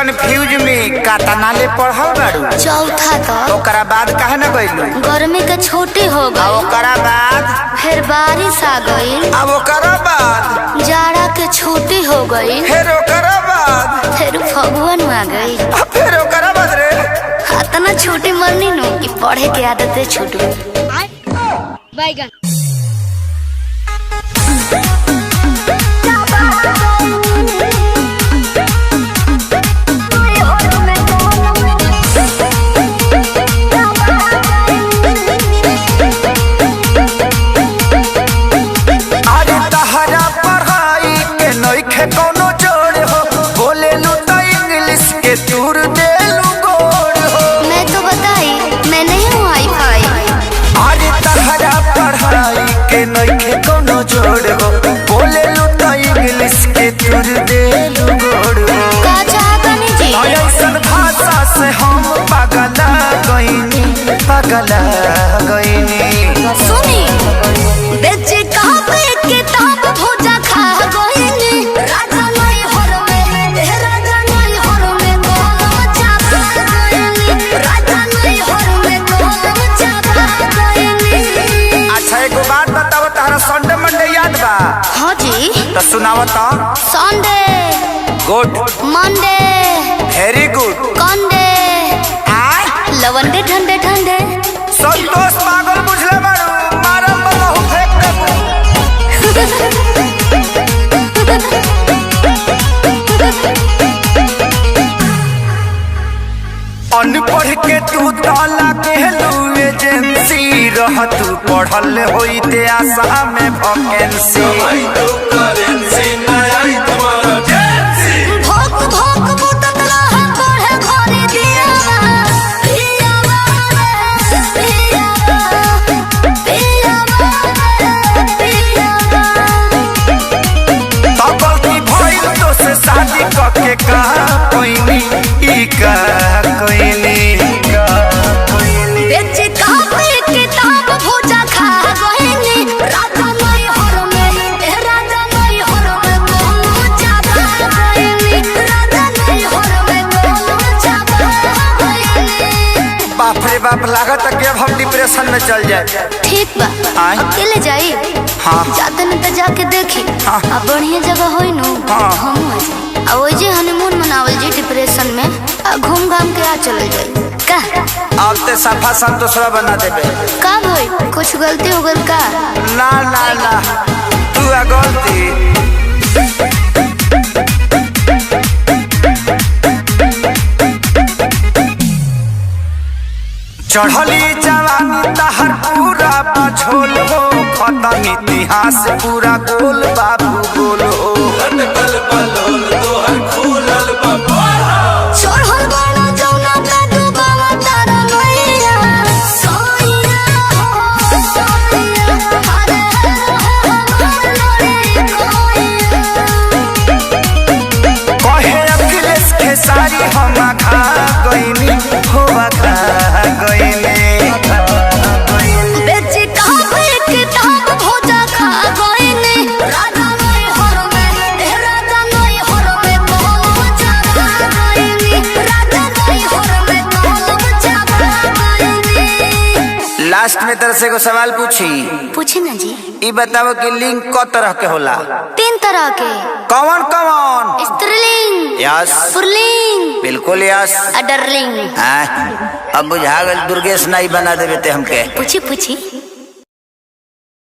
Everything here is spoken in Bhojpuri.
कंफ्यूज में कातना ले पढ़ल बाड़ू? चौथा तक। ओकरा बाद काहे न गइलू? गर्मी के छुट्टी हो गई। ओकरा बाद फिर बारिश आ गई। अब ओकरा बाद जाड़ा के छुट्टी हो गई। फिर ओकरा बाद फिर फगुन आ गई। फिर ओकरा बाद रे इतना छुट्टी मरनी नु कि पढ़े के आदत छूट गई। बैगन कोनो जोड़ हो, बोले लू तो इंग्लिश के तूर दे लू गोड़ हो। मैं तो बताई मैं नहीं हूँ हाई-फाई। अरे तहरा पढ़ाई के नइखे कोनो जोड़ हो, बोले लू तो इंग्लिश के तूर दे लू गोड़ हो। का चाहतनी जी? ऐसन भाषा से हम पगला गइनी। सुनी बेचे कहाँ पे किताब भोजा खा गइनी। राजा नहीं हर में राजा नहीं हर में गोलम चापा गइनी। राजा नहीं हर में गोलम चापा गइनी। अच्छा एगो बात बताओ, तारा संडे मंडे याद बा? हाँ जी। तो सुनाओ तो। Sunday good, Monday very good, कंडे लवंडे ठंडे ठंडे। संतोष पागल बुझले बारू, मारम बहु फेंक देबू। अनपढ़ के तू ताला कहलू एजेंसी रह, तू पढ़ल होइते आशा में वैकेंसी। भोक भोक बुतत रहा पढ़े घरे दियावा। पियावा पियावा पियावा पियावा। तो गलती भइल तो से शादी करके का कोइनी ई का कोइनी। बेचे कापी किताब भोजा खा गइनी। राजा नहीं हर में राजा नहीं हर में गोलम चापा गइनी। राजा नहीं हर में गोलम चापा गइनी। बाप रे बाप, लागत है कि अब हम डिप्रेशन में चल जाए। ठीक बा, आय? अकेले जाई? हाँ। जाते न तो जाके देखी। हाँ। अब बढ़िया जगह होई नु। हाँ। हम आ ओजे हनीमून मनावल जी डिप्रेशन में। आ घूम घाम के आ चल जाई का? अब ते सफा संतोषरा बना देबे। का भाई कुछ गलती हो गल का? ना ना ना, तू आ गलती। चढ़ली जवानी तहर पूरा बझोल हो, खत्म इतिहास पूरा गोल बाबू गोल हो। चढ़ल बाड़ा जौना का डूबावा तारा नैया। सोइया हो सोइया हरे हरे कोइया। कहे अखिलेश के सारी हम खा गइनी हो, खा गइनी। बेचे कापी किताब भोजा खा गइनी। राजा नहीं हर में राजा नहीं हर में गोलम चापा गइनी। राजा नहीं हर में गोलम चापा गइनी। लास्ट में तरह से को सवाल पूछी ना जी। ई बताओ कि लिंग क तरह के होला? 3 तरह के। कौन कौन? स्त्रीलिंग, यस, पुल्लिंग, बिल्कुल यस। अडरलिंग। हाँ, अब बुझा गल दुर्गेश नहीं बना देवे ते हमके। पूछी पूछी।